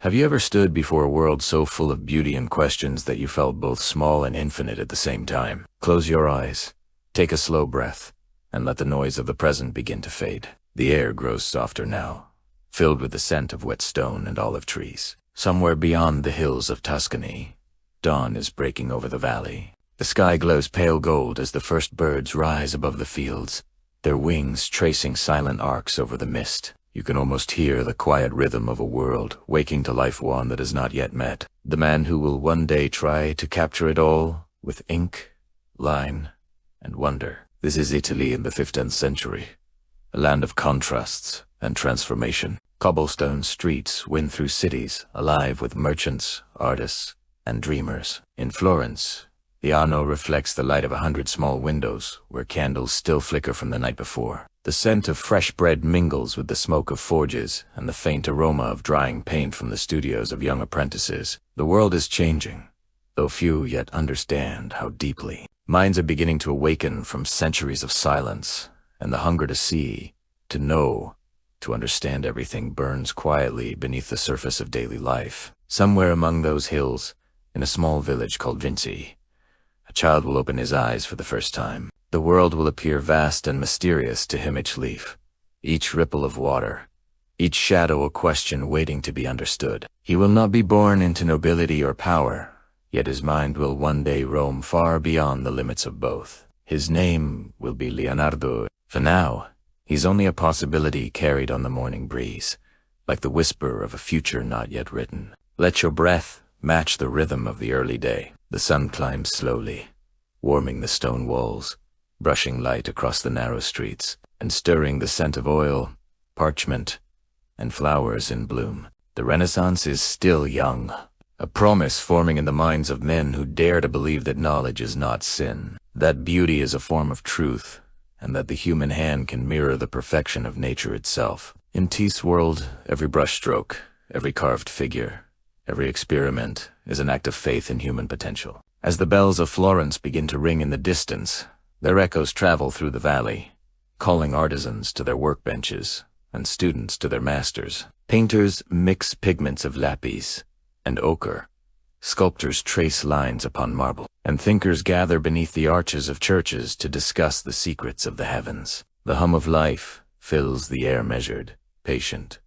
Have you ever stood before a world so full of beauty and questions that you felt both small and infinite at the same time? Close your eyes, take a slow breath, and let the noise of the present begin to fade. The air grows softer now, filled with the scent of wet stone and olive trees. Somewhere beyond the hills of Tuscany, dawn is breaking over the valley. The sky glows pale gold as the first birds rise above the fields, their wings tracing silent arcs over the mist. You can almost hear the quiet rhythm of a world waking to life, one that has not yet met. The man who will one day try to capture it all with ink, line, and wonder. This is Italy in the 15th century, a land of contrasts and transformation. Cobblestone streets wind through cities, alive with merchants, artists, and dreamers. In Florence, the Arno reflects the light of 100 small windows where candles still flicker from the night before. The scent of fresh bread mingles with the smoke of forges and the faint aroma of drying paint from the studios of young apprentices. The world is changing, though few yet understand how deeply. Minds are beginning to awaken from centuries of silence, and the hunger to see, to know, to understand everything burns quietly beneath the surface of daily life. Somewhere among those hills, in a small village called Vinci, a child will open his eyes for the first time. The world will appear vast and mysterious to him, each leaf, each ripple of water, each shadow a question waiting to be understood. He will not be born into nobility or power, yet his mind will one day roam far beyond the limits of both. His name will be Leonardo. For now, he's only a possibility carried on the morning breeze, like the whisper of a future not yet written. Let your breath match the rhythm of the early day. The sun climbs slowly, warming the stone walls, brushing light across the narrow streets, and stirring the scent of oil, parchment, and flowers in bloom. The Renaissance is still young, a promise forming in the minds of men who dare to believe that knowledge is not sin, that beauty is a form of truth, and that the human hand can mirror the perfection of nature itself. In Ties's world, every brushstroke, every carved figure, every experiment is an act of faith in human potential. As the bells of Florence begin to ring in the distance, their echoes travel through the valley, calling artisans to their workbenches and students to their masters. Painters mix pigments of lapis and ochre, sculptors trace lines upon marble, and thinkers gather beneath the arches of churches to discuss the secrets of the heavens. The hum of life fills the air, measured, patient,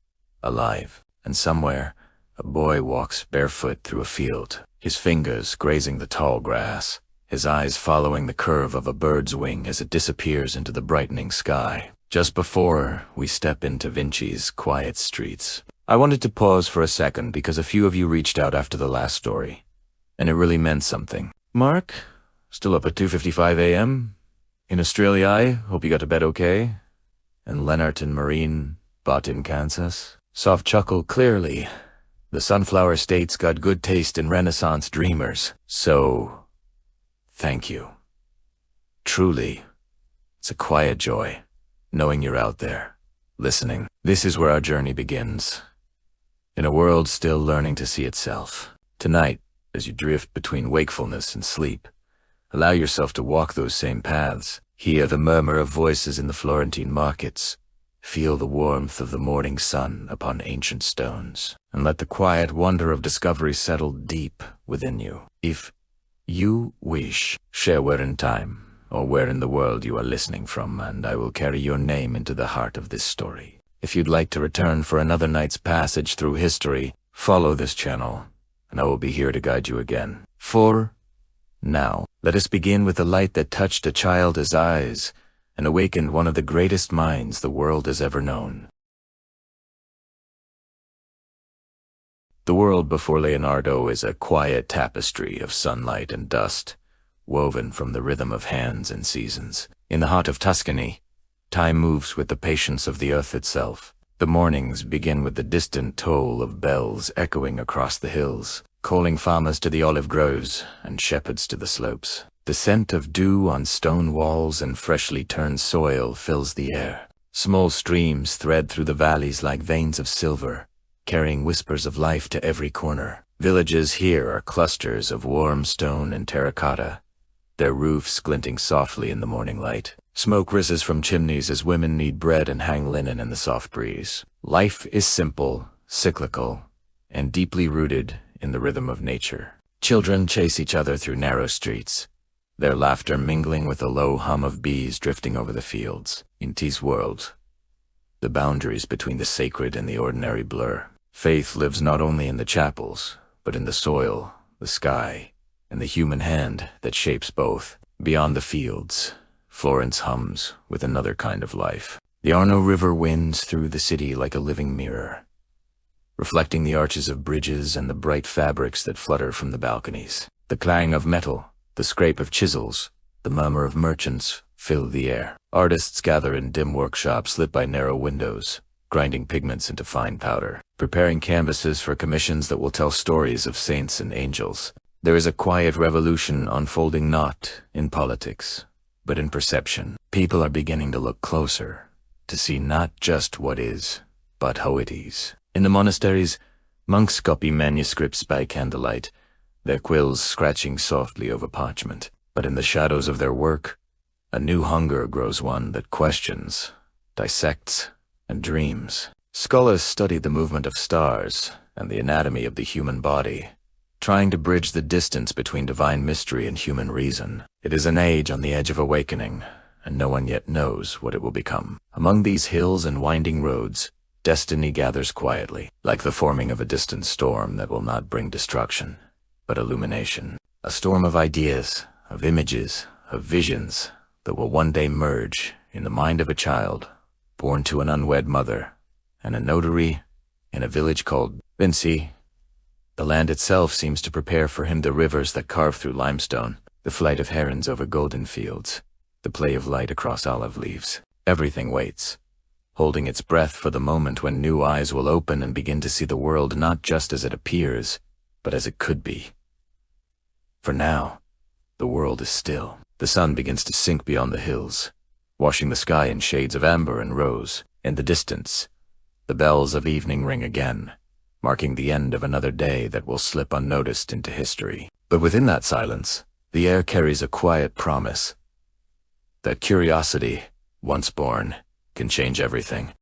alive, and somewhere a boy walks barefoot through a field, his fingers grazing the tall grass, his eyes following the curve of a bird's wing as it disappears into the brightening sky. Just before we step into Vinci's quiet streets, I wanted to pause for a second because a few of you reached out after the last story, and it really meant something. Mark, still up at 2:55 a.m. in Australia. I hope you got to bed okay. And Leonard and Marine, bought in Kansas. Soft chuckle, clearly. The Sunflower State's got good taste in Renaissance dreamers. So, thank you. Truly, it's a quiet joy, knowing you're out there, listening. This is where our journey begins, in a world still learning to see itself. Tonight, as you drift between wakefulness and sleep, allow yourself to walk those same paths. Hear the murmur of voices in the Florentine markets. Feel the warmth of the morning sun upon ancient stones, and let the quiet wonder of discovery settle deep within you. If you wish, share where in time or where in the world you are listening from, and I will carry your name into the heart of this story. If you'd like to return for another night's passage through history, follow this channel, and I will be here to guide you again. For now, let us begin with the light that touched a child's eyes and awakened one of the greatest minds the world has ever known. The world before Leonardo is a quiet tapestry of sunlight and dust, woven from the rhythm of hands and seasons. In the heart of Tuscany, time moves with the patience of the earth itself. The mornings begin with the distant toll of bells echoing across the hills, calling farmers to the olive groves and shepherds to the slopes. The scent of dew on stone walls and freshly turned soil fills the air. Small streams thread through the valleys like veins of silver, carrying whispers of life to every corner. Villages here are clusters of warm stone and terracotta, their roofs glinting softly in the morning light. Smoke rises from chimneys as women knead bread and hang linen in the soft breeze. Life is simple, cyclical, and deeply rooted in the rhythm of nature. Children chase each other through narrow streets, their laughter mingling with the low hum of bees drifting over the fields. In this world, the boundaries between the sacred and the ordinary blur. Faith lives not only in the chapels, but in the soil, the sky, and the human hand that shapes both. Beyond the fields, Florence hums with another kind of life. The Arno River winds through the city like a living mirror, reflecting the arches of bridges and the bright fabrics that flutter from the balconies. The clang of metal, the scrape of chisels, the murmur of merchants fill the air. Artists gather in dim workshops lit by narrow windows, grinding pigments into fine powder, preparing canvases for commissions that will tell stories of saints and angels. There is a quiet revolution unfolding not in politics, but in perception. People are beginning to look closer, to see not just what is, but how it is. In the monasteries, monks copy manuscripts by candlelight, their quills scratching softly over parchment. But in the shadows of their work, a new hunger grows, one that questions, dissects, and dreams. Scholars study the movement of stars and the anatomy of the human body, trying to bridge the distance between divine mystery and human reason. It is an age on the edge of awakening, and no one yet knows what it will become. Among these hills and winding roads, destiny gathers quietly, like the forming of a distant storm that will not bring destruction, but illumination. A storm of ideas, of images, of visions that will one day merge in the mind of a child born to an unwed mother and a notary in a village called Vinci. The land itself seems to prepare for him, the rivers that carve through limestone, the flight of herons over golden fields, the play of light across olive leaves. Everything waits, holding its breath for the moment when new eyes will open and begin to see the world not just as it appears, but as it could be. For now, the world is still. The sun begins to sink beyond the hills, washing the sky in shades of amber and rose. In the distance, the bells of evening ring again, marking the end of another day that will slip unnoticed into history. But within that silence, the air carries a quiet promise that curiosity, once born, can change everything.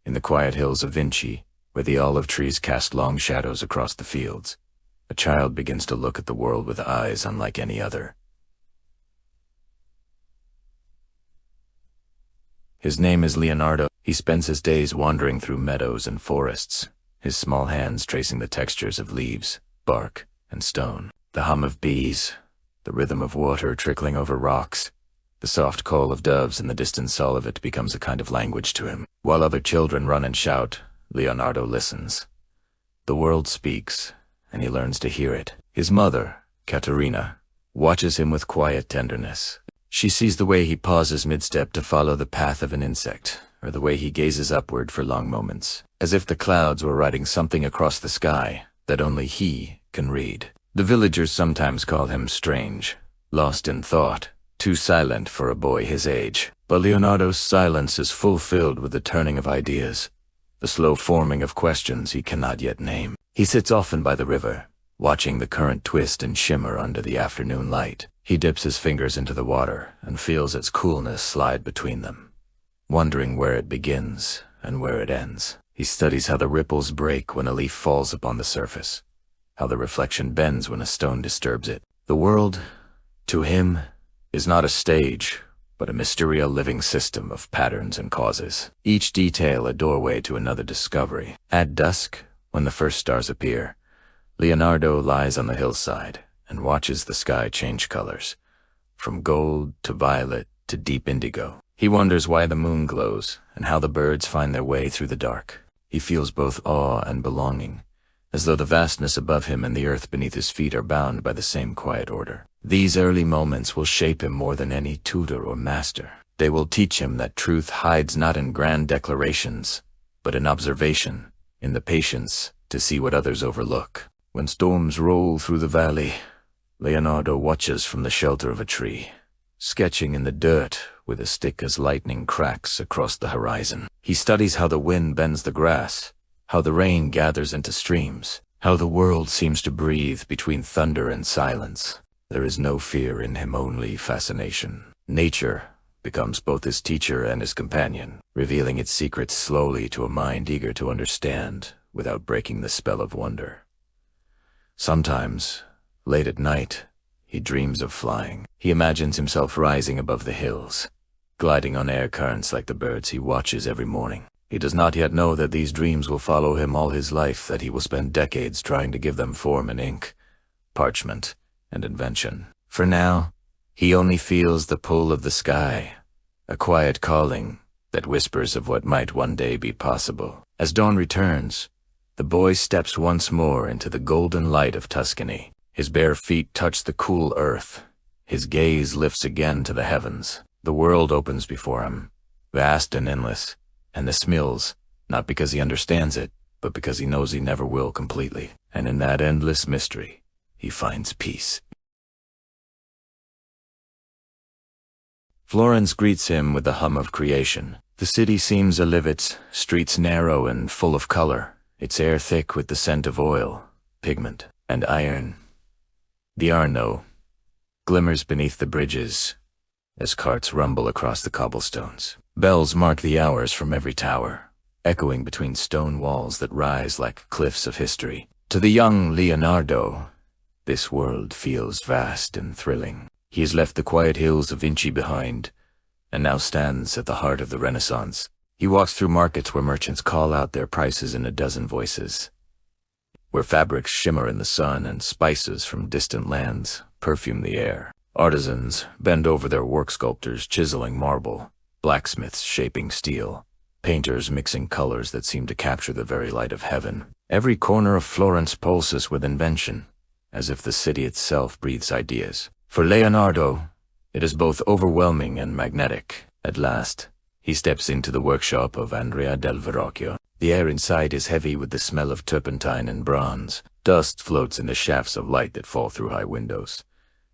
In the quiet hills of Vinci, where the olive trees cast long shadows across the fields, a child begins to look at the world with eyes unlike any other. His name is Leonardo. He spends his days wandering through meadows and forests, his small hands tracing the textures of leaves, bark, and stone. The hum of bees, the rhythm of water trickling over rocks, the soft call of doves in the distance, all of it becomes a kind of language to him. While other children run and shout, Leonardo listens. The world speaks, and he learns to hear it. His mother, Caterina, watches him with quiet tenderness. She sees the way he pauses mid-step to follow the path of an insect, or the way he gazes upward for long moments, as if the clouds were writing something across the sky that only he can read. The villagers sometimes call him strange, lost in thought, too silent for a boy his age. But Leonardo's silence is fulfilled with the turning of ideas, the slow forming of questions he cannot yet name. He sits often by the river, watching the current twist and shimmer under the afternoon light. He dips his fingers into the water and feels its coolness slide between them, wondering where it begins and where it ends. He studies how the ripples break when a leaf falls upon the surface, how the reflection bends when a stone disturbs it. The world, to him, is not a stage, but a mystery, living system of patterns and causes, each detail a doorway to another discovery. At dusk, when the first stars appear, Leonardo lies on the hillside and watches the sky change colors, from gold to violet to deep indigo. He wonders why the moon glows and how the birds find their way through the dark. He feels both awe and belonging, as though the vastness above him and the earth beneath his feet are bound by the same quiet order. These early moments will shape him more than any tutor or master. They will teach him that truth hides not in grand declarations, but in observation, in the patience to see what others overlook. When storms roll through the valley, Leonardo watches from the shelter of a tree, sketching in the dirt with a stick as lightning cracks across the horizon. He studies how the wind bends the grass, how the rain gathers into streams, how the world seems to breathe between thunder and silence. There is no fear in him, only fascination. Nature, becomes both his teacher and his companion, revealing its secrets slowly to a mind eager to understand without breaking the spell of wonder. Sometimes, late at night, he dreams of flying. He imagines himself rising above the hills, gliding on air currents like the birds he watches every morning. He does not yet know that these dreams will follow him all his life, that he will spend decades trying to give them form in ink, parchment, and invention. For now, he only feels the pull of the sky, a quiet calling that whispers of what might one day be possible. As dawn returns, the boy steps once more into the golden light of Tuscany. His bare feet touch the cool earth. His gaze lifts again to the heavens. The world opens before him, vast and endless, and this thrills, not because he understands it, but because he knows he never will completely. And in that endless mystery, he finds peace. Florence greets him with the hum of creation. The city seems alive, its streets narrow and full of color, its air thick with the scent of oil, pigment, and iron. The Arno glimmers beneath the bridges as carts rumble across the cobblestones. Bells mark the hours from every tower, echoing between stone walls that rise like cliffs of history. To the young Leonardo, this world feels vast and thrilling. He has left the quiet hills of Vinci behind, and now stands at the heart of the Renaissance. He walks through markets where merchants call out their prices in a dozen voices, where fabrics shimmer in the sun and spices from distant lands perfume the air. Artisans bend over their work, sculptors chiseling marble, blacksmiths shaping steel, painters mixing colors that seem to capture the very light of heaven. Every corner of Florence pulses with invention, as if the city itself breathes ideas. For Leonardo, it is both overwhelming and magnetic. At last, he steps into the workshop of Andrea del Verrocchio. The air inside is heavy with the smell of turpentine and bronze. Dust floats in the shafts of light that fall through high windows,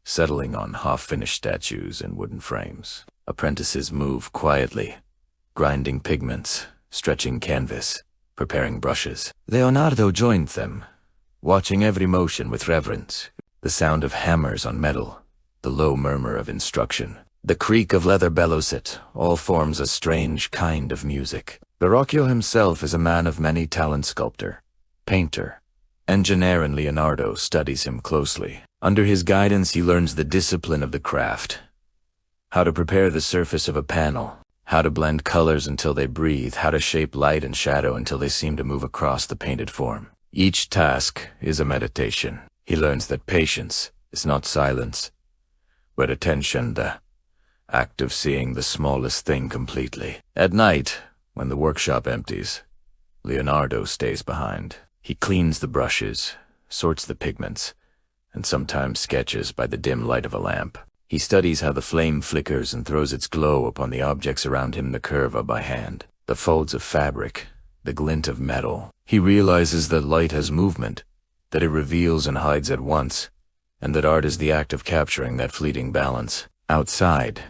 settling on half-finished statues and wooden frames. Apprentices move quietly, grinding pigments, stretching canvas, preparing brushes. Leonardo joined them, watching every motion with reverence. The sound of hammers on metal, the low murmur of instruction, the creak of leather bellows, it all forms a strange kind of music. Verrocchio himself is a man of many talents: sculptor, painter, engineer, and Leonardo studies him closely. Under his guidance, he learns the discipline of the craft, how to prepare the surface of a panel, how to blend colors until they breathe, how to shape light and shadow until they seem to move across the painted form. Each task is a meditation. He learns that patience is not silence, but attention, the act of seeing the smallest thing completely. At night, when the workshop empties, Leonardo stays behind. He cleans the brushes, sorts the pigments, and sometimes sketches by the dim light of a lamp. He studies how the flame flickers and throws its glow upon the objects around him, the curve of by hand, the folds of fabric, the glint of metal. He realizes that light has movement, that it reveals and hides at once, and that art is the act of capturing that fleeting balance. Outside,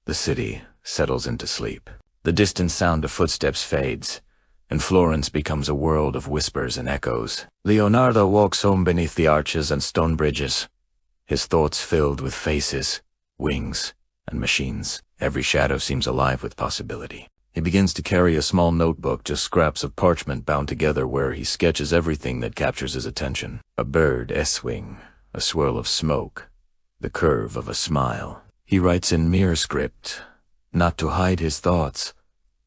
the city settles into sleep. The distant sound of footsteps fades, and Florence becomes a world of whispers and echoes. Leonardo walks home beneath the arches and stone bridges, his thoughts filled with faces, wings, and machines. Every shadow seems alive with possibility. He begins to carry a small notebook, just scraps of parchment bound together, where he sketches everything that captures his attention. A bird, a swing, a swirl of smoke, the curve of a smile. He writes in mere script, not to hide his thoughts,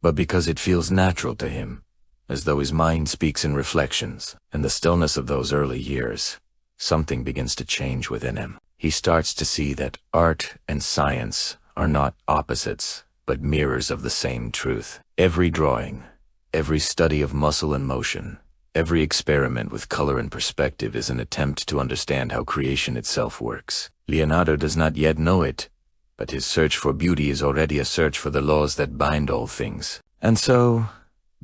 but because it feels natural to him, as though his mind speaks in reflections. In the stillness of those early years, something begins to change within him. He starts to see that art and science are not opposites, but mirrors of the same truth. Every drawing, every study of muscle and motion, every experiment with color and perspective is an attempt to understand how creation itself works. Leonardo does not yet know it, but his search for beauty is already a search for the laws that bind all things. And so,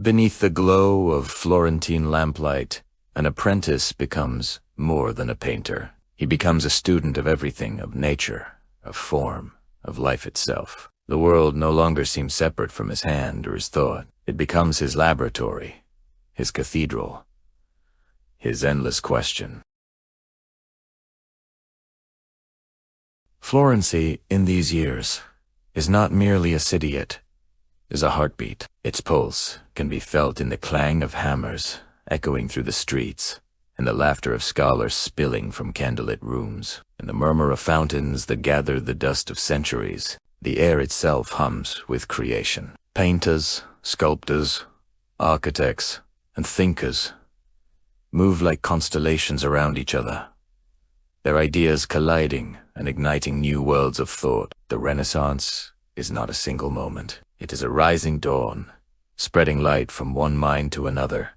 beneath the glow of Florentine lamplight, an apprentice becomes more than a painter. He becomes a student of everything, of nature, of form, of life itself. The world no longer seems separate from his hand or his thought. It becomes his laboratory, his cathedral, his endless question. Florence, in these years, is not merely a city, it is a heartbeat. Its pulse can be felt in the clang of hammers echoing through the streets, in the laughter of scholars spilling from candlelit rooms, in the murmur of fountains that gather the dust of centuries. The air itself hums with creation. Painters, sculptors, architects, and thinkers move like constellations around each other, their ideas colliding and igniting new worlds of thought. The Renaissance is not a single moment. It is a rising dawn, spreading light from one mind to another,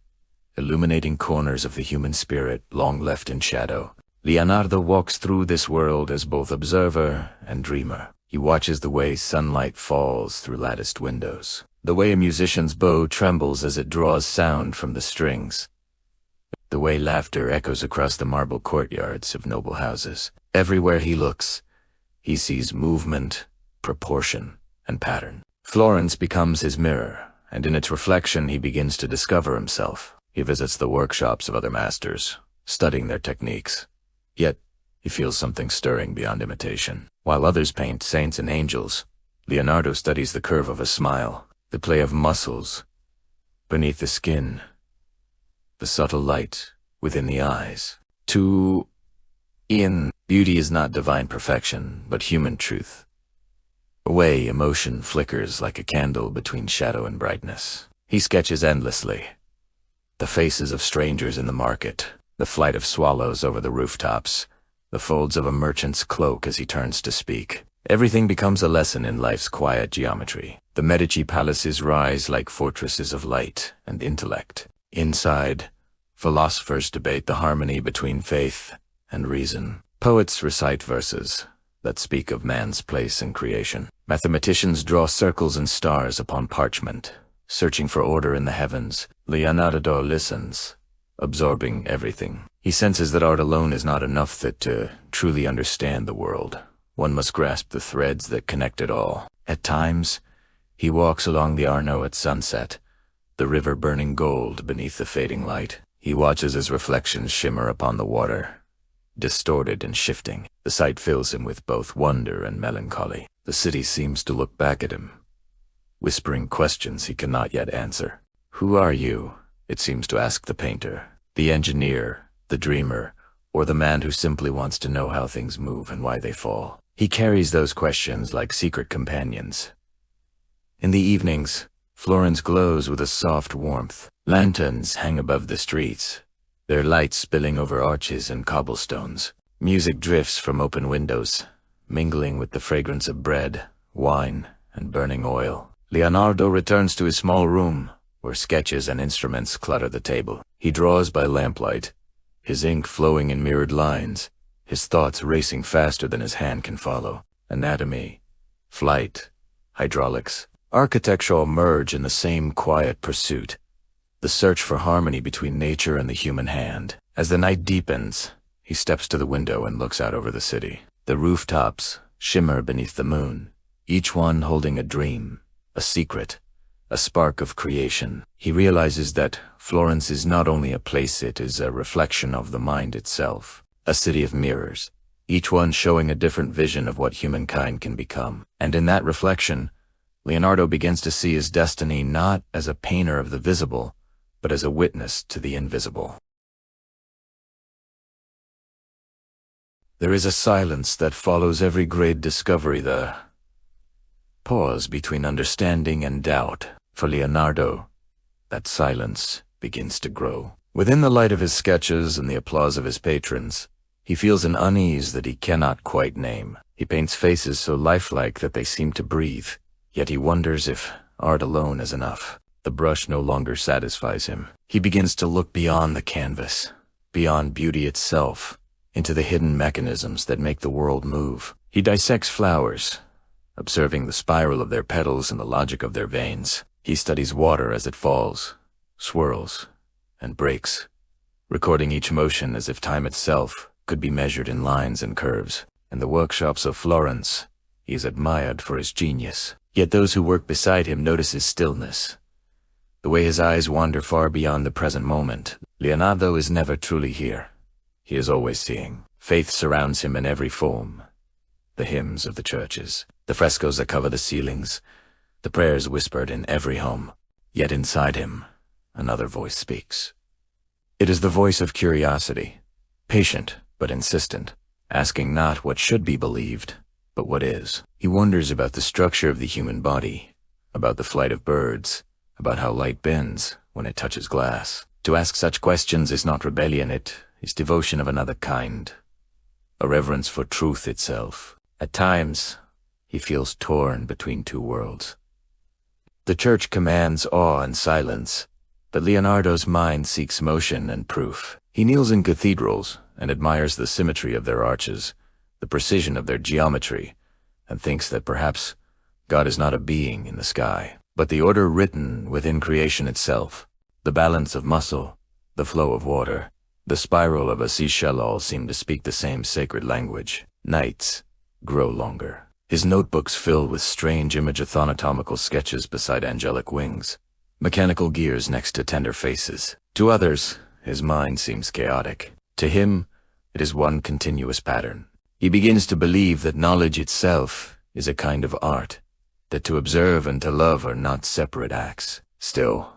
illuminating corners of the human spirit long left in shadow. Leonardo walks through this world as both observer and dreamer. He watches the way sunlight falls through latticed windows, the way a musician's bow trembles as it draws sound from the strings, the way laughter echoes across the marble courtyards of noble houses. Everywhere he looks, he sees movement, proportion, and pattern. Florence becomes his mirror, and in its reflection he begins to discover himself. He visits the workshops of other masters, studying their techniques. Yet, he feels something stirring beyond imitation. While others paint saints and angels, Leonardo studies the curve of a smile, the play of muscles beneath the skin, the subtle light within the eyes. Beauty is not divine perfection, but human truth. A way emotion flickers like a candle between shadow and brightness. He sketches endlessly. The faces of strangers in the market, the flight of swallows over the rooftops, the folds of a merchant's cloak as he turns to speak. Everything becomes a lesson in life's quiet geometry. The Medici palaces rise like fortresses of light and intellect. Inside, philosophers debate the harmony between faith and reason. Poets recite verses that speak of man's place in creation. Mathematicians draw circles and stars upon parchment, searching for order in the heavens. Leonardo listens, absorbing everything. He senses that art alone is not enough to truly understand the world. One must grasp the threads that connect it all. At times, he walks along the Arno at sunset, the river burning gold beneath the fading light. He watches his reflections shimmer upon the water, distorted and shifting. The sight fills him with both wonder and melancholy. The city seems to look back at him, whispering questions he cannot yet answer. Who are you? It seems to ask the painter, the engineer, the dreamer, or the man who simply wants to know how things move and why they fall. He carries those questions like secret companions. In the evenings, Florence glows with a soft warmth. Lanterns hang above the streets, their light spilling over arches and cobblestones. Music drifts from open windows, mingling with the fragrance of bread, wine, and burning oil. Leonardo returns to his small room, where sketches and instruments clutter the table. He draws by lamplight, his ink flowing in mirrored lines, his thoughts racing faster than his hand can follow. Anatomy, flight, hydraulics, architecture all merge in the same quiet pursuit, the search for harmony between nature and the human hand. As the night deepens, he steps to the window and looks out over the city. The rooftops shimmer beneath the moon, each one holding a dream, a secret, a spark of creation. He realizes that Florence is not only a place, it is a reflection of the mind itself, a city of mirrors, each one showing a different vision of what humankind can become. And in that reflection, Leonardo begins to see his destiny not as a painter of the visible, but as a witness to the invisible. There is a silence that follows every great discovery, the pause between understanding and doubt. For Leonardo, that silence begins to grow. Within the light of his sketches and the applause of his patrons, he feels an unease that he cannot quite name. He paints faces so lifelike that they seem to breathe, yet he wonders if art alone is enough. The brush no longer satisfies him. He begins to look beyond the canvas, beyond beauty itself, into the hidden mechanisms that make the world move. He dissects flowers, observing the spiral of their petals and the logic of their veins. He studies water as it falls, swirls, and breaks, recording each motion as if time itself could be measured in lines and curves. In the workshops of Florence, he is admired for his genius. Yet those who work beside him notice his stillness, the way his eyes wander far beyond the present moment. Leonardo is never truly here. He is always seeing. Faith surrounds him in every form. the hymns of the churches, the frescoes that cover the ceilings, the prayers whispered in every home. Yet inside him, another voice speaks. It is the voice of curiosity, patient but insistent, asking not what should be believed, but what is. He wonders about the structure of the human body, about the flight of birds, about how light bends when it touches glass. To ask such questions is not rebellion, it is devotion of another kind, a reverence for truth itself. At times, he feels torn between two worlds. The church commands awe and silence, but Leonardo's mind seeks motion and proof. He kneels in cathedrals and admires the symmetry of their arches, the precision of their geometry, and thinks that perhaps God is not a being in the sky, but the order written within creation itself. The balance of muscle, the flow of water, the spiral of a seashell all seem to speak the same sacred language. Nights grow longer. His notebooks fill with strange anatomical sketches beside angelic wings, mechanical gears next to tender faces. To others, his mind seems chaotic. To him, it is one continuous pattern. He begins to believe that knowledge itself is a kind of art, that to observe and to love are not separate acts. Still,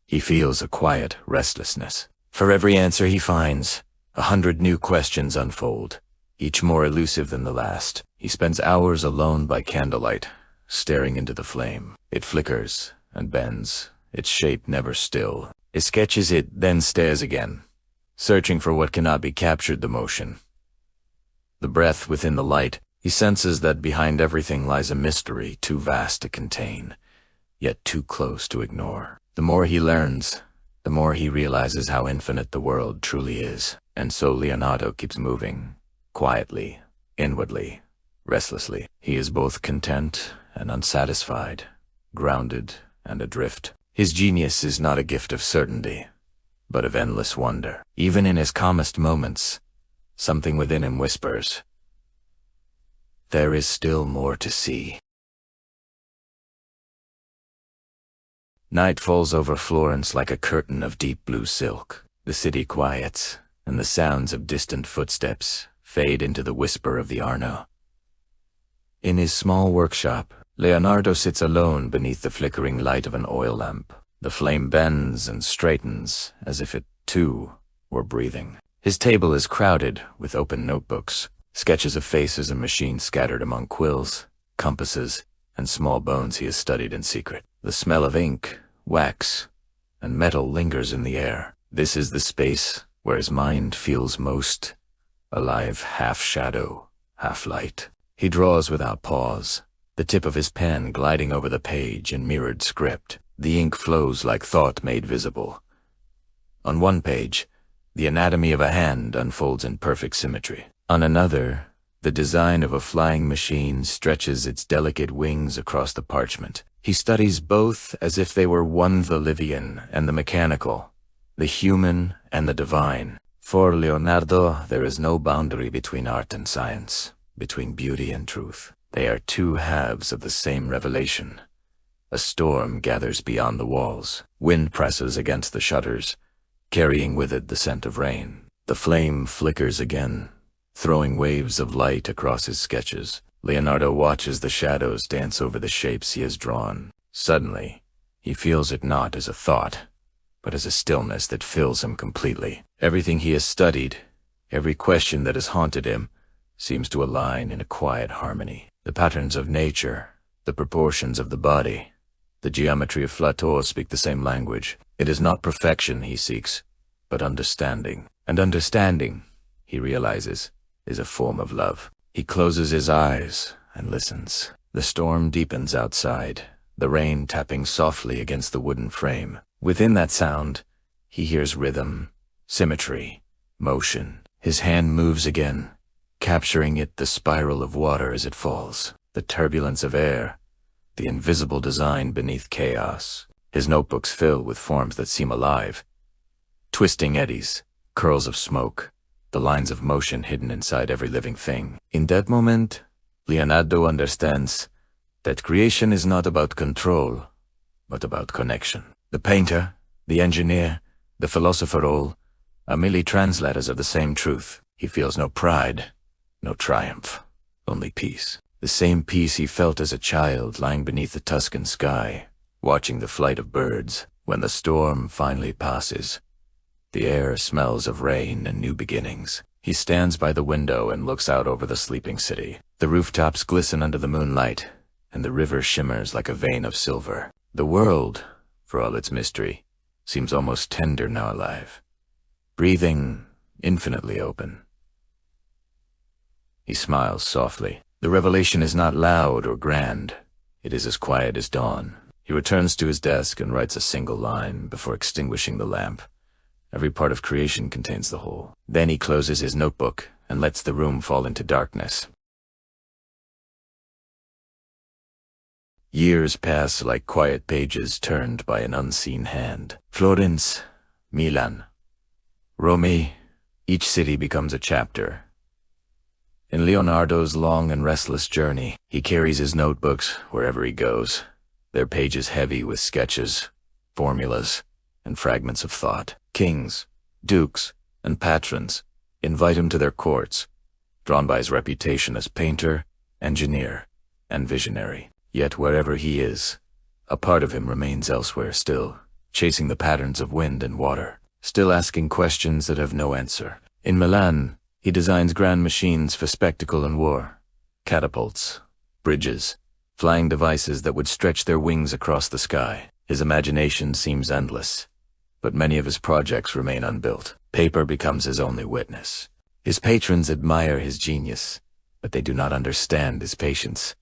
he feels a quiet restlessness. For every answer he finds, 100 new questions unfold, each more elusive than the last. He spends hours alone by candlelight, staring into the flame. It flickers and bends, its shape never still. He sketches it, then stares again, searching for what cannot be captured, the motion, the breath within the light. He senses that behind everything lies a mystery too vast to contain, yet too close to ignore. The more he learns, the more he realizes how infinite the world truly is. And so Leonardo keeps moving, quietly, inwardly, restlessly. He is both content and unsatisfied, grounded and adrift. His genius is not a gift of certainty, but of endless wonder. Even in his calmest moments, something within him whispers, there is still more to see. Night falls over Florence like a curtain of deep blue silk. The city quiets, and the sounds of distant footsteps fade into the whisper of the Arno. In his small workshop, Leonardo sits alone beneath the flickering light of an oil lamp. The flame bends and straightens as if it, too, were breathing. His table is crowded with open notebooks, sketches of faces and machines scattered among quills, compasses, and small bones he has studied in secret. The smell of ink, wax, and metal lingers in the air. This is the space where his mind feels most alive, half shadow, half light. He draws without pause, the tip of his pen gliding over the page in mirrored script. The ink flows like thought made visible. On one page, the anatomy of a hand unfolds in perfect symmetry. On another, the design of a flying machine stretches its delicate wings across the parchment. He studies both as if they were one, the Livian and the mechanical, the human and the divine. For Leonardo, there is no boundary between art and science, between beauty and truth. They are two halves of the same revelation. A storm gathers beyond the walls. Wind presses against the shutters, carrying with it the scent of rain. The flame flickers again, throwing waves of light across his sketches. Leonardo watches the shadows dance over the shapes he has drawn. Suddenly, he feels it not as a thought, but as a stillness that fills him completely. Everything he has studied, every question that has haunted him, seems to align in a quiet harmony. The patterns of nature, the proportions of the body, the geometry of plateaux speak the same language. It is not perfection he seeks, but understanding. And understanding, he realizes, is a form of love. He closes his eyes and listens. The storm deepens outside, the rain tapping softly against the wooden frame. Within that sound, he hears rhythm, symmetry, motion. His hand moves again, capturing it, the spiral of water as it falls, the turbulence of air, the invisible design beneath chaos. His notebooks fill with forms that seem alive, twisting eddies, curls of smoke, the lines of motion hidden inside every living thing. In that moment, Leonardo understands that creation is not about control, but about connection. The painter, the engineer, the philosopher all are merely translators of the same truth. He feels no pride, no triumph, only peace. The same peace he felt as a child lying beneath the Tuscan sky, watching the flight of birds. When the storm finally passes, the air smells of rain and new beginnings. He stands by the window and looks out over the sleeping city. The rooftops glisten under the moonlight, and the river shimmers like a vein of silver. The world, for all its mystery, seems almost tender now alive, breathing infinitely open. He smiles softly. The revelation is not loud or grand. It is as quiet as dawn. He returns to his desk and writes a single line before extinguishing the lamp. Every part of creation contains the whole. Then he closes his notebook and lets the room fall into darkness. Years pass like quiet pages turned by an unseen hand. Florence, Milan, Rome, each city becomes a chapter. In Leonardo's long and restless journey, he carries his notebooks wherever he goes, their pages heavy with sketches, formulas, and fragments of thought. Kings, dukes, and patrons invite him to their courts, drawn by his reputation as painter, engineer, and visionary. Yet wherever he is, a part of him remains elsewhere still, chasing the patterns of wind and water, still asking questions that have no answer. In Milan, he designs grand machines for spectacle and war, catapults, bridges, flying devices that would stretch their wings across the sky. His imagination seems endless, but many of his projects remain unbuilt. Paper becomes his only witness. His patrons admire his genius, but they do not understand his patience.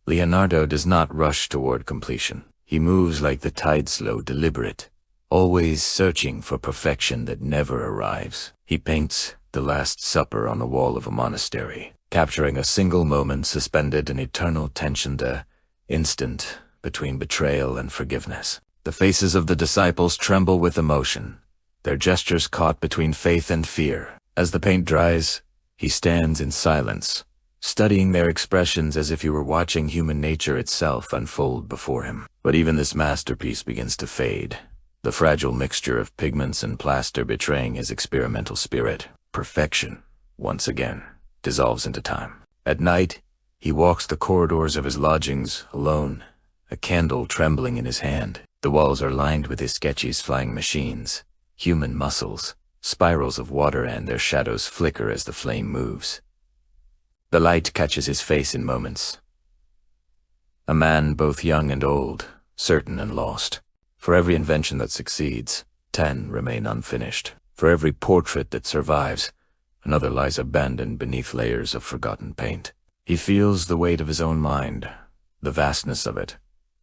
Leonardo does not rush toward completion. He moves like the tide slow, deliberate, always searching for perfection that never arrives. He paints the Last Supper on the wall of a monastery, capturing a single moment suspended in eternal tension, the instant between betrayal and forgiveness. The faces of the disciples tremble with emotion, their gestures caught between faith and fear. As the paint dries, he stands in silence, studying their expressions as if he were watching human nature itself unfold before him. But even this masterpiece begins to fade, the fragile mixture of pigments and plaster betraying his experimental spirit. Perfection, once again, dissolves into time. At night, he walks the corridors of his lodgings alone, a candle trembling in his hand. The walls are lined with his sketches, flying machines, human muscles, spirals of water, and their shadows flicker as the flame moves. The light catches his face in moments. A man both young and old, certain and lost. For every invention that succeeds, 10 remain unfinished. For every portrait that survives, another lies abandoned beneath layers of forgotten paint. He feels the weight of his own mind, the vastness of it,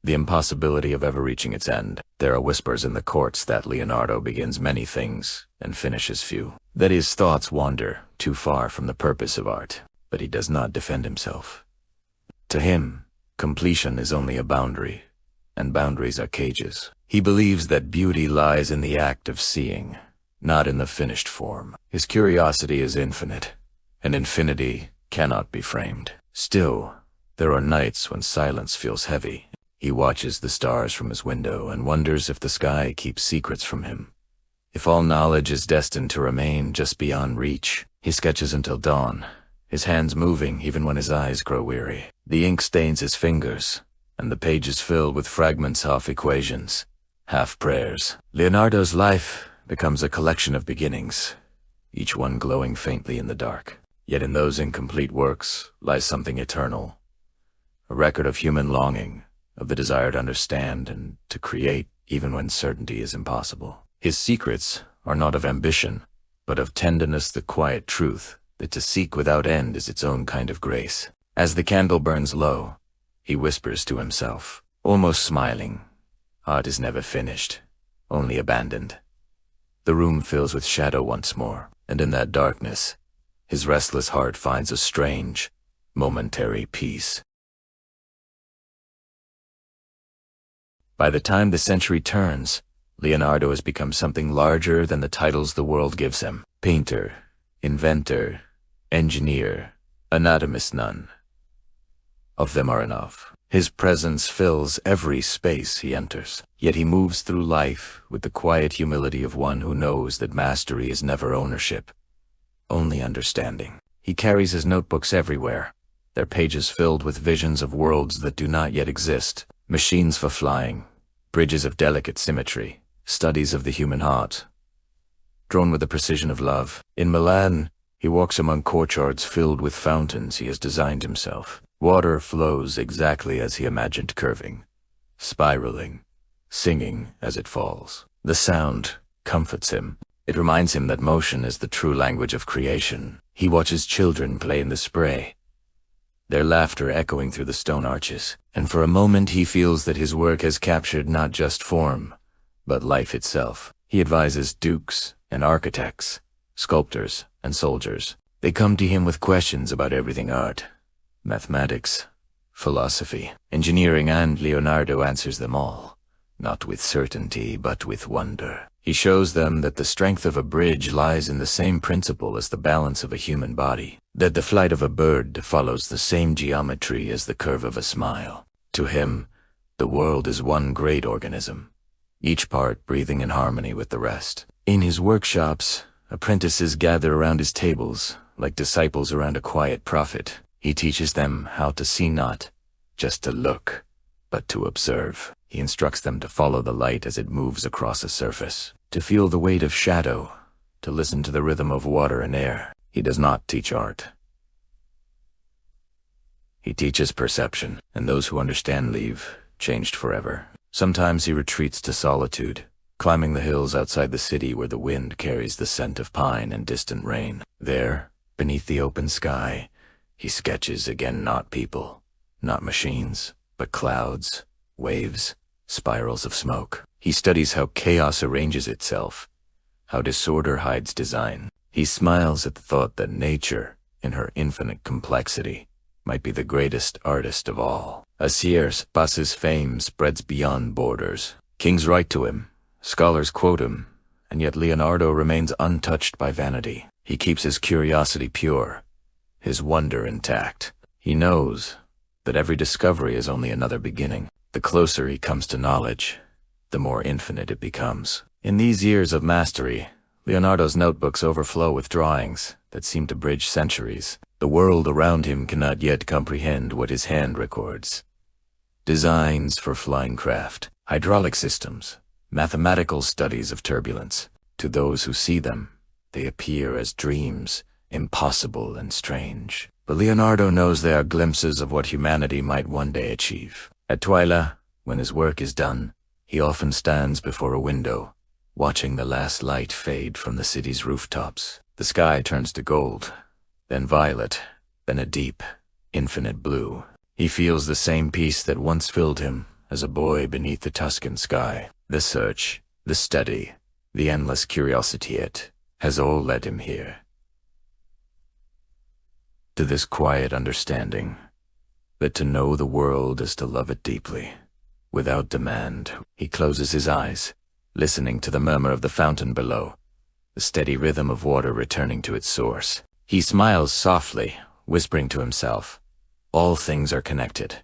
the impossibility of ever reaching its end. There are whispers in the courts that Leonardo begins many things and finishes few, that his thoughts wander too far from the purpose of art. But he does not defend himself. To him, completion is only a boundary, and boundaries are cages. He believes that beauty lies in the act of seeing, not in the finished form. His curiosity is infinite, and infinity cannot be framed. Still, there are nights when silence feels heavy. He watches the stars from his window and wonders if the sky keeps secrets from him, if all knowledge is destined to remain just beyond reach. He sketches until dawn, his hands moving even when his eyes grow weary. The ink stains his fingers, and the pages fill with fragments of equations, half prayers. Leonardo's life becomes a collection of beginnings, each one glowing faintly in the dark. Yet in those incomplete works lies something eternal, a record of human longing, of the desire to understand and to create even when certainty is impossible. His secrets are not of ambition, but of tenderness, the quiet truth that to seek without end is its own kind of grace. As the candle burns low, he whispers to himself, almost smiling, "Art is never finished, only abandoned." The room fills with shadow once more, and in that darkness, his restless heart finds a strange, momentary peace. By the time the century turns, Leonardo has become something larger than the titles the world gives him. Painter, inventor, engineer, anatomist, none of them are enough. His presence fills every space he enters, yet he moves through life with the quiet humility of one who knows that mastery is never ownership, only understanding. He carries his notebooks everywhere, their pages filled with visions of worlds that do not yet exist, machines for flying, bridges of delicate symmetry, studies of the human heart, drawn with the precision of love. In Milan, he walks among courtyards filled with fountains he has designed himself. Water flows exactly as he imagined, curving, spiraling, singing as it falls. The sound comforts him. It reminds him that motion is the true language of creation. He watches children play in the spray, their laughter echoing through the stone arches, and for a moment he feels that his work has captured not just form, but life itself. He advises dukes and architects, sculptors and soldiers. They come to him with questions about everything: art, mathematics, philosophy, engineering, and Leonardo answers them all, not with certainty, but with wonder. He shows them that the strength of a bridge lies in the same principle as the balance of a human body, that the flight of a bird follows the same geometry as the curve of a smile. To him, the world is one great organism, each part breathing in harmony with the rest. In his workshops, apprentices gather around his tables, like disciples around a quiet prophet. He teaches them how to see, not just to look, but to observe. He instructs them to follow the light as it moves across a surface, to feel the weight of shadow, to listen to the rhythm of water and air. He does not teach art. He teaches perception, and those who understand leave changed forever. Sometimes he retreats to solitude, climbing the hills outside the city where the wind carries the scent of pine and distant rain. There, beneath the open sky, he sketches again not people, not machines, but clouds, waves, spirals of smoke. He studies how chaos arranges itself, how disorder hides design. He smiles at the thought that nature, in her infinite complexity, might be the greatest artist of all. Bas's fame spreads beyond borders. Kings write to him, scholars quote him, and yet Leonardo remains untouched by vanity. He keeps his curiosity pure, his wonder intact. He knows that every discovery is only another beginning. The closer he comes to knowledge, the more infinite it becomes. In these years of mastery, Leonardo's notebooks overflow with drawings that seem to bridge centuries. The world around him cannot yet comprehend what his hand records. Designs for flying craft, hydraulic systems, mathematical studies of turbulence. To those who see them, they appear as dreams, impossible and strange. But Leonardo knows they are glimpses of what humanity might one day achieve. At twilight, when his work is done, he often stands before a window, watching the last light fade from the city's rooftops. The sky turns to gold, then violet, then a deep, infinite blue. He feels the same peace that once filled him as a boy beneath the Tuscan sky. The search, the study, the endless curiosity, it has all led him here, to this quiet understanding that to know the world is to love it deeply, without demand. He closes his eyes, listening to the murmur of the fountain below, the steady rhythm of water returning to its source. He smiles softly, whispering to himself, all things are connected.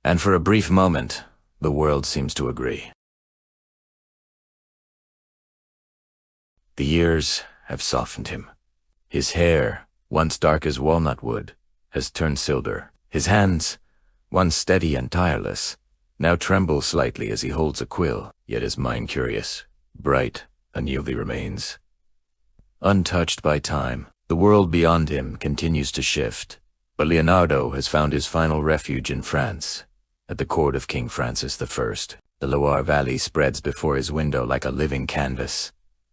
And for a brief moment, the world seems to agree. The years have softened him. His hair, once dark as walnut wood, has turned silver. His hands, once steady and tireless, now tremble slightly as he holds a quill. Yet his mind, curious, bright, unyielding, remains untouched by time. The world beyond him continues to shift, but Leonardo has found his final refuge in France, at the court of King Francis I. The Loire Valley spreads before his window like a living canvas.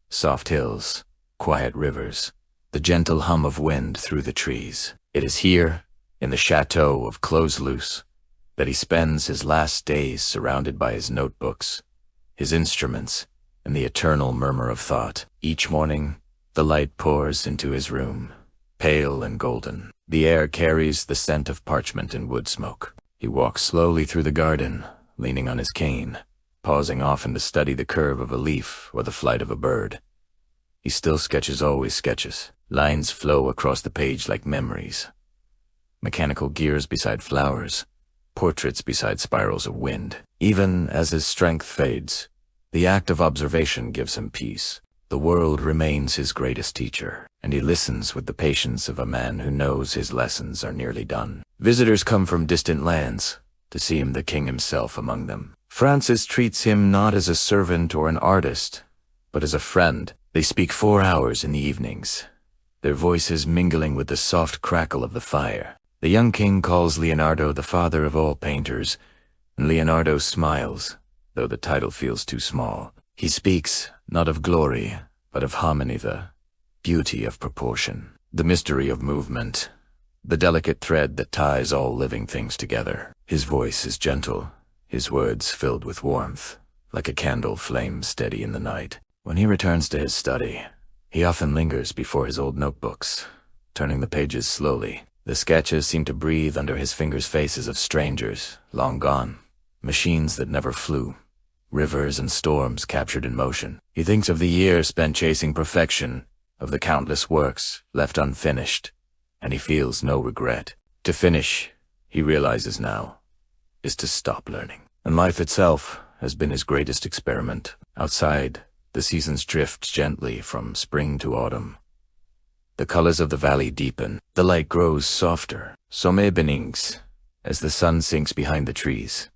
Soft hills, quiet rivers, the gentle hum of wind through the trees. It is here, in the chateau of Close-Loose, that he spends his last days surrounded by his notebooks, his instruments, and the eternal murmur of thought. Each morning, the light pours into his room, pale and golden. The air carries the scent of parchment and wood smoke. He walks slowly through the garden, leaning on his cane, pausing often to study the curve of a leaf or the flight of a bird. He still sketches, always sketches. Lines flow across the page like memories. Mechanical gears beside flowers, portraits beside spirals of wind. Even as his strength fades, the act of observation gives him peace. The world remains his greatest teacher, and he listens with the patience of a man who knows his lessons are nearly done. Visitors come from distant lands to see him, the king himself among them. Francis treats him not as a servant or an artist, but as a friend. They speak 4 hours in the evenings, their voices mingling with the soft crackle of the fire. The young king calls Leonardo the father of all painters, and Leonardo smiles, though the title feels too small. He speaks not of glory, but of harmony, the beauty of proportion, the mystery of movement, the delicate thread that ties all living things together. His voice is gentle, his words filled with warmth, like a candle flame steady in the night. When he returns to his study, he often lingers before his old notebooks, turning the pages slowly. The sketches seem to breathe under his fingers, faces of strangers, long gone, machines that never flew, rivers and storms captured in motion. He thinks of the years spent chasing perfection, of the countless works left unfinished, and he feels no regret. To finish, he realizes now, is to stop learning. And life itself has been his greatest experiment. Outside, the seasons drift gently from spring to autumn. The colors of the valley deepen. The light grows softer, sommet benings, as the sun sinks behind the trees.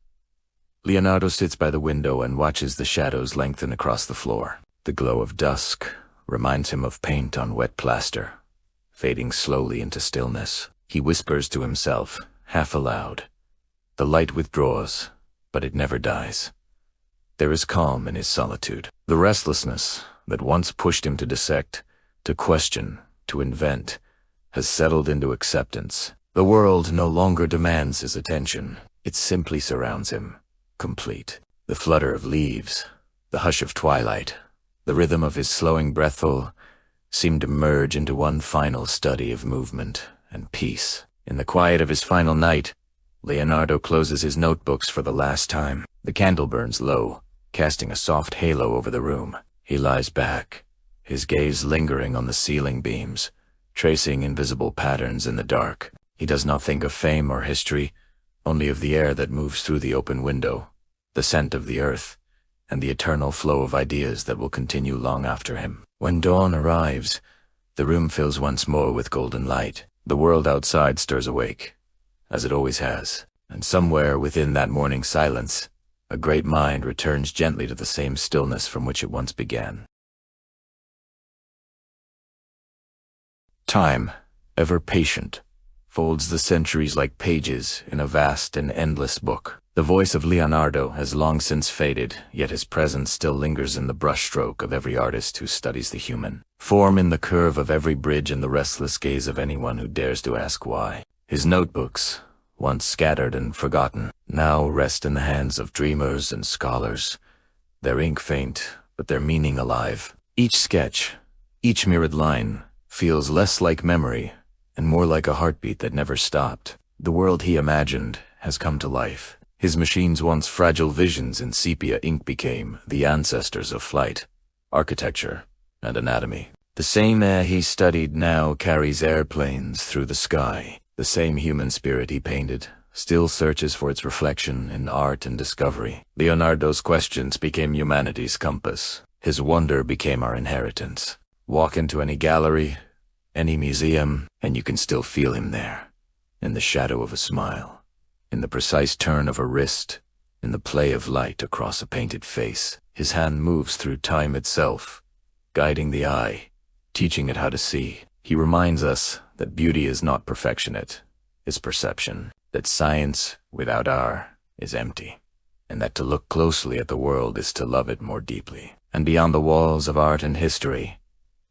Leonardo sits by the window and watches the shadows lengthen across the floor. The glow of dusk reminds him of paint on wet plaster, fading slowly into stillness. He whispers to himself, half aloud. The light withdraws, but it never dies. There is calm in his solitude. The restlessness that once pushed him to dissect, to question, to invent, has settled into acceptance. The world no longer demands his attention. It simply surrounds him, complete. The flutter of leaves, the hush of twilight, the rhythm of his slowing breath all seem to merge into one final study of movement and peace. In the quiet of his final night, Leonardo closes his notebooks for the last time. The candle burns low, casting a soft halo over the room. He lies back, his gaze lingering on the ceiling beams, tracing invisible patterns in the dark. He does not think of fame or history, only of the air that moves through the open window, the scent of the earth, and the eternal flow of ideas that will continue long after him. When dawn arrives, the room fills once more with golden light. The world outside stirs awake, as it always has, and somewhere within that morning silence, a great mind returns gently to the same stillness from which it once began. Time, ever patient, folds the centuries like pages in a vast and endless book. The voice of Leonardo has long since faded, yet his presence still lingers in the brushstroke of every artist who studies the human form, in the curve of every bridge, and the restless gaze of anyone who dares to ask why. His notebooks, once scattered and forgotten, now rest in the hands of dreamers and scholars, their ink faint, but their meaning alive. Each sketch, each mirrored line, feels less like memory and more like a heartbeat that never stopped. The world he imagined has come to life. His machines, once fragile visions in sepia ink, became the ancestors of flight, architecture, and anatomy. The same air he studied now carries airplanes through the sky. The same human spirit he painted still searches for its reflection in art and discovery. Leonardo's questions became humanity's compass. His wonder became our inheritance. Walk into any gallery, any museum, and you can still feel him there, in the shadow of a smile, in the precise turn of a wrist, in the play of light across a painted face. His hand moves through time itself, guiding the eye, teaching it how to see. He reminds us that beauty is not perfectionate, it's perception, that science without art is empty, and that to look closely at the world is to love it more deeply. And beyond the walls of art and history,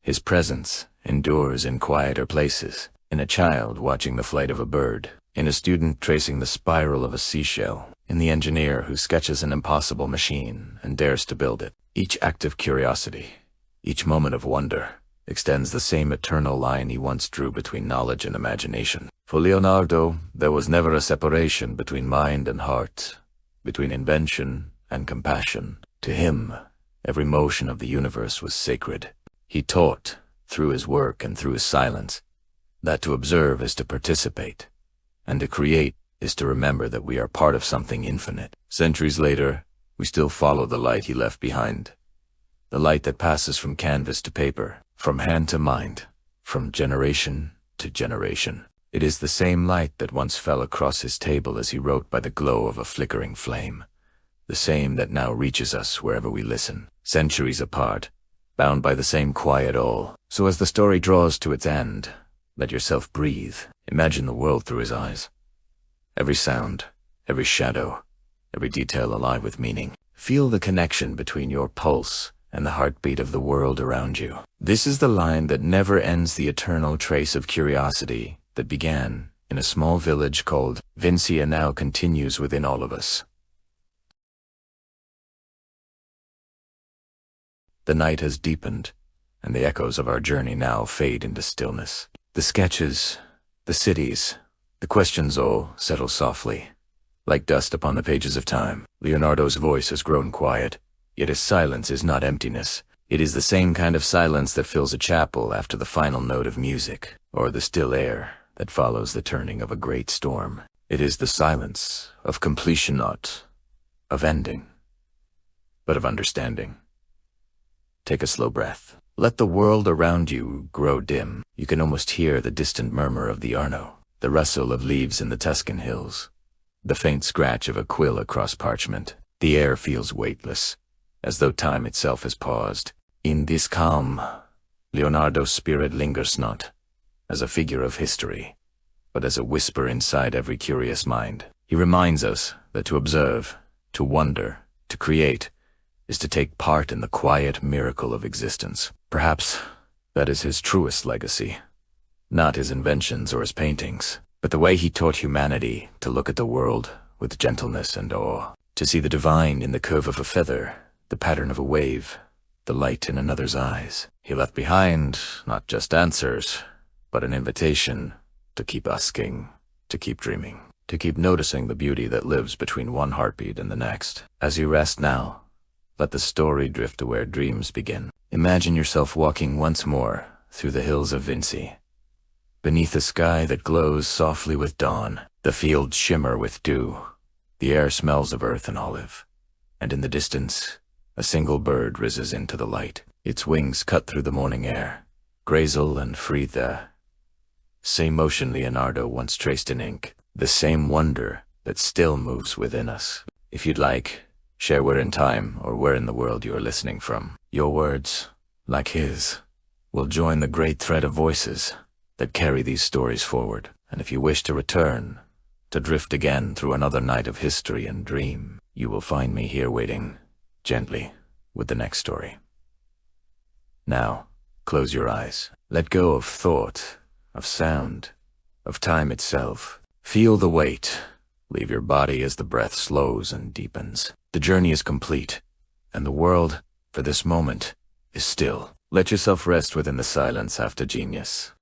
his presence endures in quieter places, in a child watching the flight of a bird, in a student tracing the spiral of a seashell, in the engineer who sketches an impossible machine and dares to build it. Each act of curiosity, each moment of wonder, extends the same eternal line he once drew between knowledge and imagination. For Leonardo, there was never a separation between mind and heart, between invention and compassion. To him, every motion of the universe was sacred. He taught, through his work and through his silence, that to observe is to participate, and to create is to remember that we are part of something infinite. Centuries later, we still follow the light he left behind, the light that passes from canvas to paper, from hand to mind, from generation to generation. It is the same light that once fell across his table as he wrote by the glow of a flickering flame, the same that now reaches us wherever we listen, centuries apart, bound by the same quiet awe. So as the story draws to its end, let yourself breathe. Imagine the world through his eyes. Every sound, every shadow, every detail alive with meaning. Feel the connection between your pulse and the heartbeat of the world around you. This is the line that never ends, the eternal trace of curiosity that began in a small village called Vinci and now continues within all of us. The night has deepened, and the echoes of our journey now fade into stillness. The sketches, the cities, the questions all settle softly, like dust upon the pages of time. Leonardo's voice has grown quiet, yet his silence is not emptiness. It is the same kind of silence that fills a chapel after the final note of music, or the still air that follows the turning of a great storm. It is the silence of completion, not of ending, but of understanding. Take a slow breath. Let the world around you grow dim. You can almost hear the distant murmur of the Arno, the rustle of leaves in the Tuscan hills, the faint scratch of a quill across parchment. The air feels weightless, as though time itself has paused. In this calm, Leonardo's spirit lingers not as a figure of history, but as a whisper inside every curious mind. He reminds us that to observe, to wonder, to create, is to take part in the quiet miracle of existence. Perhaps that is his truest legacy. Not his inventions or his paintings, but the way he taught humanity to look at the world with gentleness and awe, to see the divine in the curve of a feather, the pattern of a wave, the light in another's eyes. He left behind not just answers, but an invitation to keep asking, to keep dreaming, to keep noticing the beauty that lives between one heartbeat and the next. As you rest now, let the story drift to where dreams begin. Imagine yourself walking once more through the hills of Vinci, beneath a sky that glows softly with dawn. The fields shimmer with dew, the air smells of earth and olive, and in the distance, a single bird rises into the light. Its wings cut through the morning air, Grazel and free the same motion Leonardo once traced in ink, the same wonder that still moves within us. If you'd like, share where in time or where in the world you are listening from. Your words, like his, will join the great thread of voices that carry these stories forward. And if you wish to return, to drift again through another night of history and dream, you will find me here waiting, gently, with the next story. Now, close your eyes. Let go of thought, of sound, of time itself. Feel the weight. Leave your body as the breath slows and deepens. The journey is complete, and the world, for this moment, is still. Let yourself rest within the silence after genius.